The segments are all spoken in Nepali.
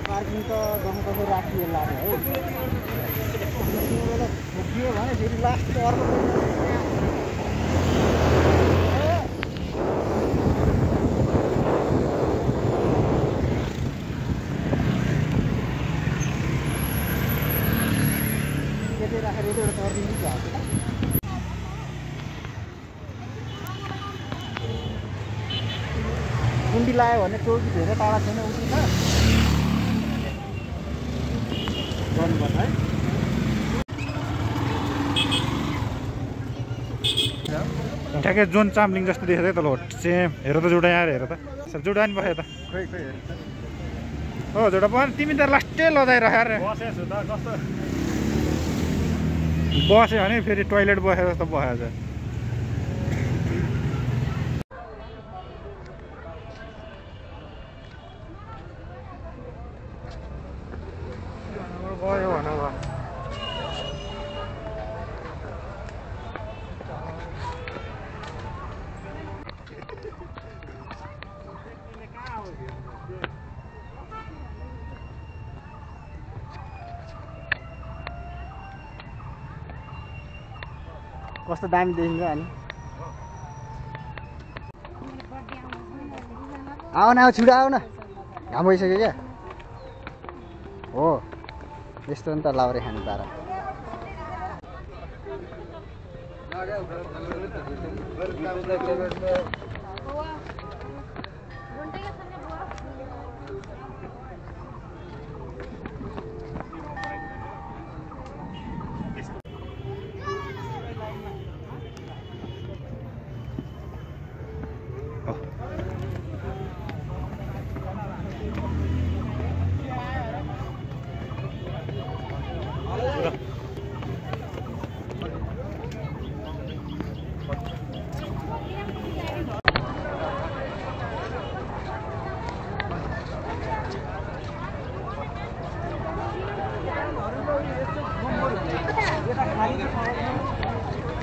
पार्किङ त गर्नुपर्छ राखिए लाग्यो है ठोकियो भने फेरि लास्ट अर्को त्यतै राखेर एउटा टर्निङ चाहिँ गुन्डी लाग्यो भने चौकी धेरै टाढा छैन उठिन्छ गर्नुपर्छ है ठ्याक्कै जोन चाम्लिङ जस्तो देखेको थियो त सेम हेर त जोडा आएर हेर त सब जोडा नि भयो त खोइ हो जोडा पनि तिमी त लास्टै लजाइरह बस्यो भने फेरि टोइलेट बसेर जस्तो बसेछ गयो भन कस्तो दामी देखिन्छ अनि आऊ न छिटो आऊ न घाम भइसक्यो क्या हो यस्तो नि त लाउरे खाने पारा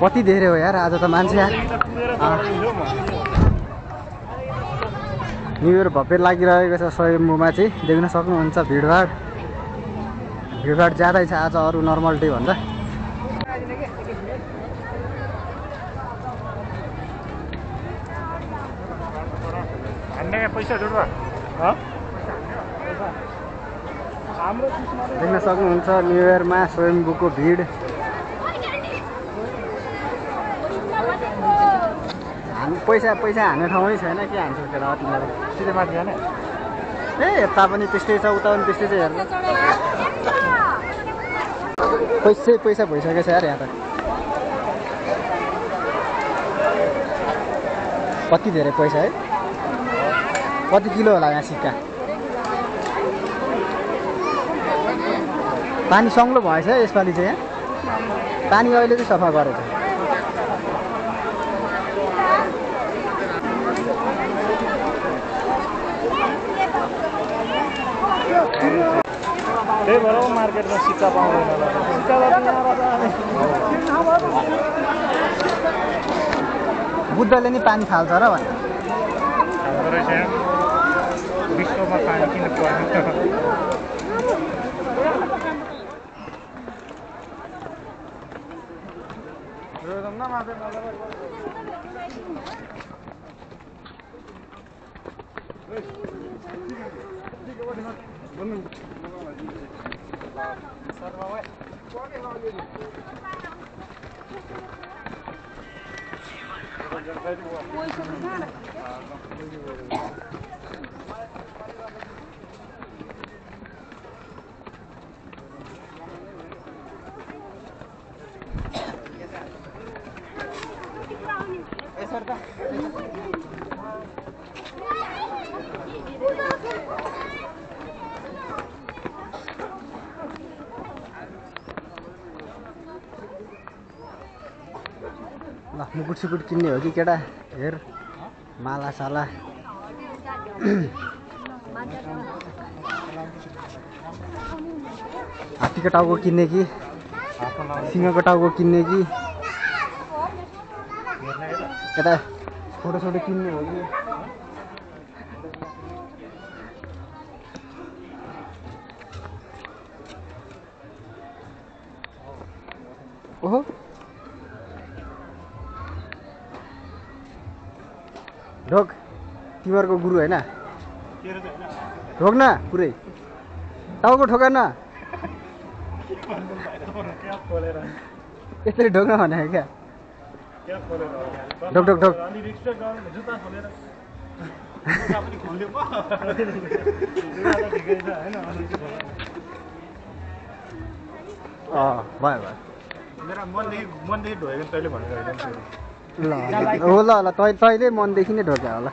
कति धेरै हो यार आज त मान्छे यार न्यु इयर भव्य लागिरहेको छ स्वयम्भूमा चाहिँ देख्न सक्नुहुन्छ भिडभाड ज्यादै छ आज अरू नर्मल डे भन्दा देख्न सक्नुहुन्छ न्यु इयरमा स्वयम्भूको भिड पैसा हान्ने ठाउँै छैन के हान्छ केटा तिमीहरू सिधै माथि जाने ए यता पनि त्यस्तै छ उता पनि त्यस्तै छ हेर्नु पैसा भइसकेको छ यार यहाँ त कति धेरै पैसा है कति किलो होला यहाँ सिक्का पानी सङ्लो भएछ यसपालि चाहिँ यहाँ पानी अहिले चाहिँ सफा गरेछ त्यही भएर मार्केटमा सिक्का पाउँदैन बुद्धले नि पानी फाल्छ र भने विश्वमा पानी किन पर्छ मुकुट सुकुट किन्ने हो कि केटा हेर माला साला हात्तीको टाउको किन्ने कि सिंहको टाउको किन्ने कि केटा छोटो छोटो किन्ने हो कि ओहो ढोक तिमीहरूको गुरु होइन ढोक न पुरै टाउको ठोका न यसरी ढोक्न भनेको क्या ढोक ढोक ढोक भयो ल हो ल ल तैँले मनदेखि नै ढोक्या होला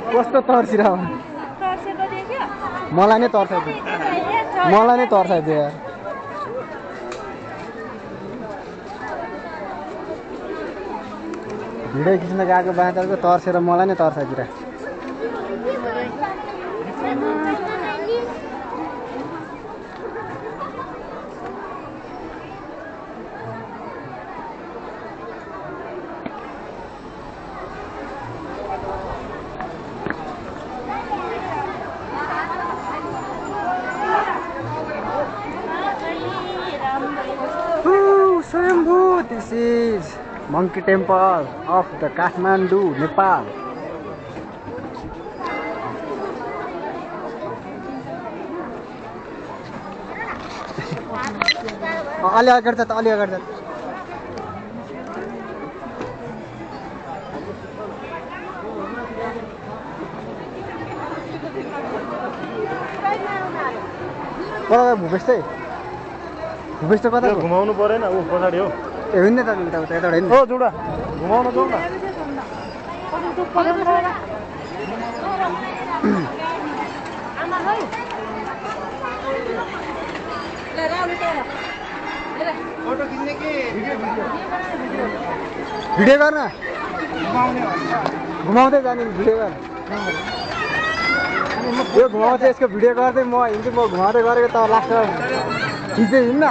कस्तो तर्सिरह मलाई नै तर्साइदियो यार भिडियो खिच्न गएको बाँदरको तर्सेर मलाई नै तर्साइदिएर This is Monkey Temple of the Kathmandu, Nepal. अलि अगाडि जात अलि अगाडि जात कता भुपेश त कता घुमाउनु परेन ऊ पछाडि हो ए होइन त उता उता यताबाट होइन ओ जुडा घुमाउन जाऊ न भिडियो गर्न घुमाउँदै जाने भिडियो गर्न यो घुमाउँछ यसको भिडियो गर्दै म हिँड्छु म घुमाउँदै गरेको त लाग्छ खिच्दै हिँड्न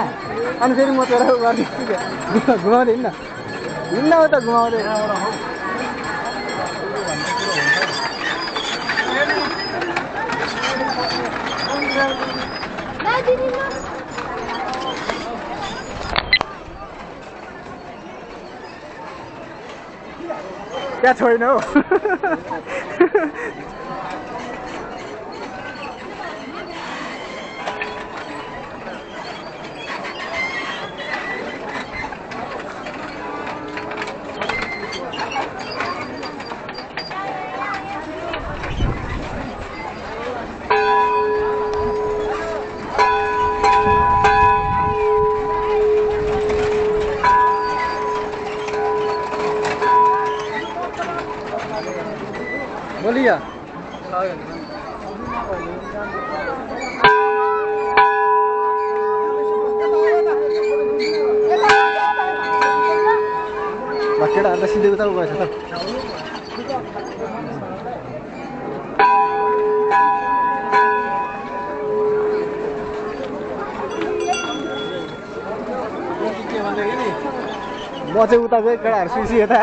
अनि फेरि म तेरो गरिदिन्छु क्या घुमाउँदै हिँड्न हो त घुमाउँदै क्या छोइन हौ बोलिए केटाहरूलाई सिधै उता गएछ त म चाहिँ उता गएँ केटाहरू सुसी यता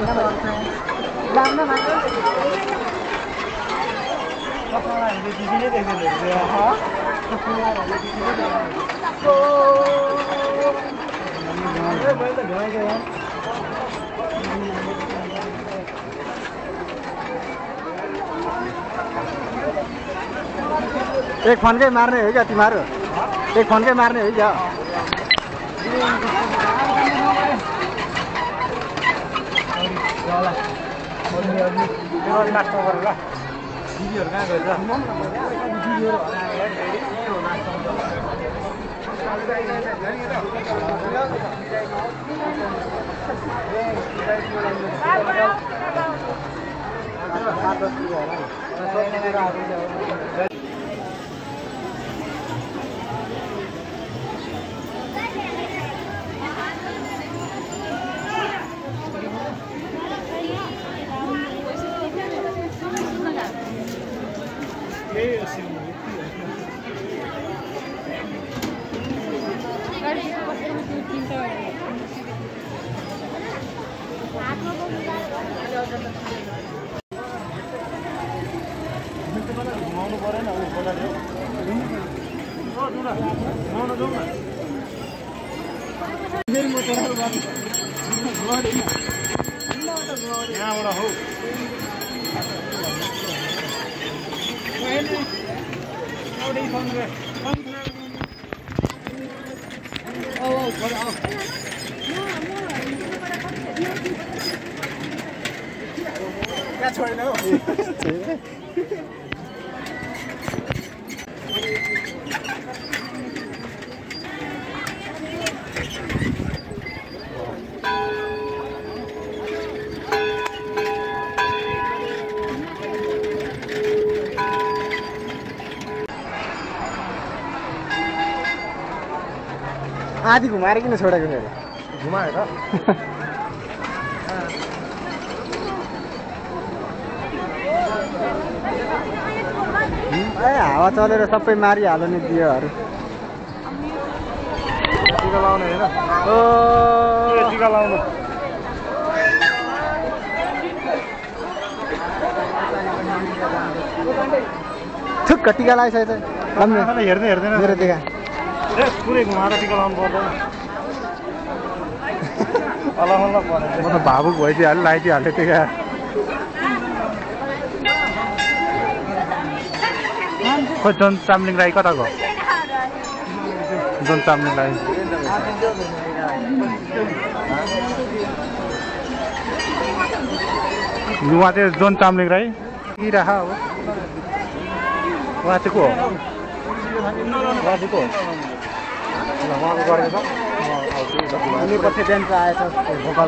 एक फन्कै मार्ने हो क्या तिमीहरू? एक फन्कै मार्ने हो क्या? आधी घुमाएर किन छोडेको फेरि? घुमायो त ए हावा चलेर सबै मारिहाल्यो नि दियोहरू। टिका लाउने होइन? ओ टिका लाउनु ठुक्क टिका लगाइसकेछ। हेर्दै हेर्दैन मेरो देखा पुरै घुमाएर टिका लाउनु पर्दैन। अलग परेछ। म त भावुक भइदिइहाल्यो, लगाइदिइहाल्यो टिका। खोइ जोन चामलिङ राई कता गयो? जोन चामलिङ राई उहाँ चाहिँ जोन चामलिङ राई राख अब उहाँ चाहिँ को हो? उहाँ चाहिँ को हो? उहाँको गरेको छ अनि पछि डान्स आएछ भोकल।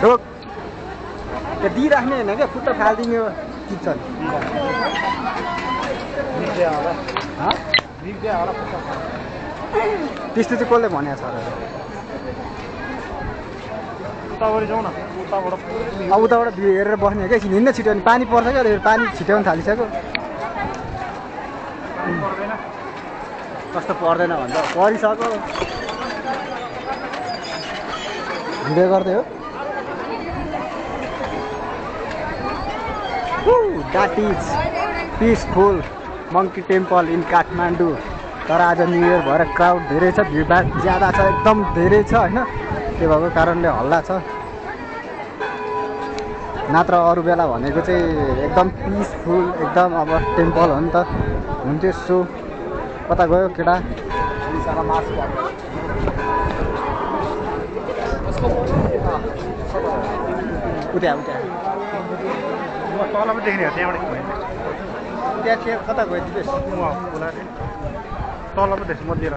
रोक त्यो दिइराख्ने होइन क्या, खुट्टा फालिदिने हो किचन। त्यस्तो चाहिँ कसले भनेको छ र? उताबाट जाउँ न, उताबाट अब उताबाट भ्यू हेरेर बस्ने क्या, हिँड्न छिट्यो भने पानी पर्छ क्या, पानी छिट्याउनु थालिसक्यो। कस्तो पर्दैन भन्छ, परिसक्यो। भिडियो गर्दै हो। That is peaceful monkey temple in Kathmandu. तर आज न्यु इयर भएर क्राउड धेरै छ, भिडभाड ज्यादा छ, एकदम धेरै छ होइन। त्यो भएको कारणले हल्ला छ, नत्र अरू बेला भनेको चाहिँ एकदम पिसफुल एकदम। अब टेम्पल हो नि त, हुन्थ्यो सो। कता गयो केटा? उता उता तल पनि देख्ने हो, त्यहाँबाट त्यहाँ थियो, कता गयो दिपेश? तल पनि देख्छु म लिएर।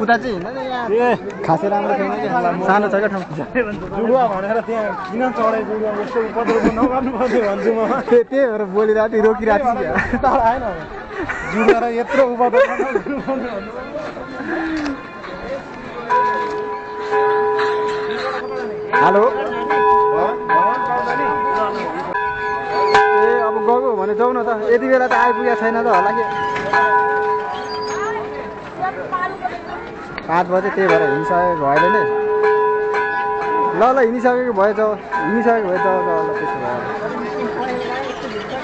उता चाहिँ हिँड्दैन यहाँ, खासै राम्रो छैन क्या, सानो छ क्या ठाउँ। जुडुवा भनेर त्यहाँ किन चढाइ जुडुवा यस्तो उपद्रव नगर्नु पर्ने भन्छु म। त्यही भएर बोलिरहेको थिएँ, रोकिरहेको थिएँ। तल आएन जुडुवा र यत्रो उपद्रव नगर्नु पर्ने भन्नु। हेलो ए अब गएको भने जाउँ न त यति बेला त आइपुगेको छैन त होला कि 5 बजे त्यही भएर हिँडिसकेको भएन नि ल हिँडिसकेको भए जाऊ हिँडिसकेको भए जाऊ ल त्यसो भए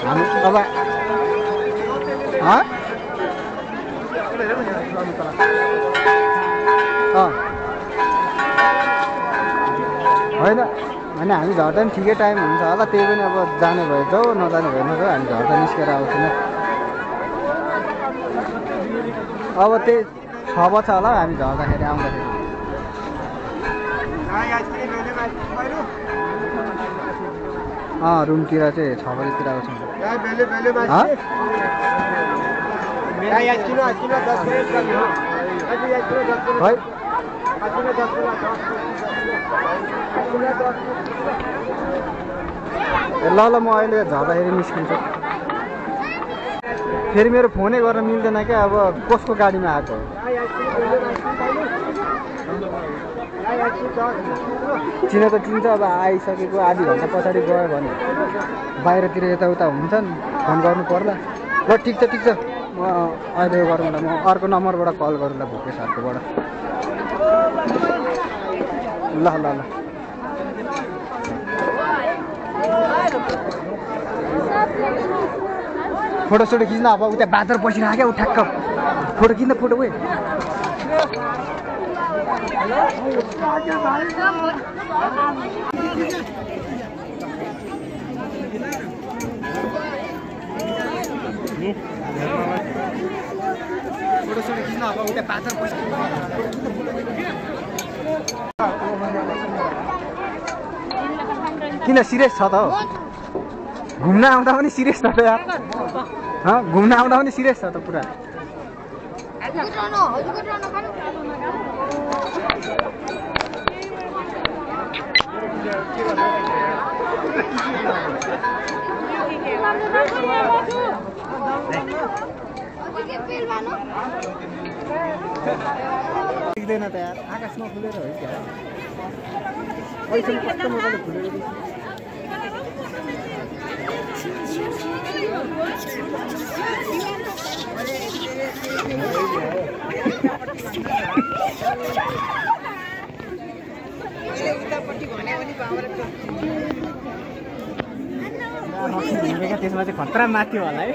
हामी अब होइन अनि हामी झर्दा पनि ठिकै टाइम हुन्छ होला त्यही पनि अब जाने भए जाऊ नजाने भए नजाऊ हामी झर्दा निस्केर आउँछौँ अब त्यही 6 बज्छ होला हामी झर्दाखेरि आउँदाखेरि रुमतिर चाहिँ 6 बजीतिर आउँछौँ ल म अहिले झर्दाखेरि निस्किन्छु फेरि मेरो फोनै गर्न मिल्दैन क्या अब कसको गाडीमा आएको चिन त चिन्छ अब आइसकेको आधी घन्टा पछाडि गयो भने बाहिरतिर यताउता हुन्छन् फोन गर्नु पर्ला ल ठिक छ म अहिले गरौँला म अर्को नम्बरबाट कल गरौँला भुके साथकोबाट ल फोटो सोटो खिच्न अब उता बाँदर बसिरहेको क्या उ ठ्याक्क फोटो खिच्न फोटो उयो फोटो सोटो खिच्न अब उता बाँदर किन सिरियस छ त हो घुम्न आउँदा पनि सिरियस छ त यार घुम्न आउँदा पनि सिरियस छ त पुरा देख्दैन त यार आकाशमा फुलेर हो क्या अहिलेसम्म कस्तो मजाले फुलेर त्यसमा चाहिँ खतरा माथि होला है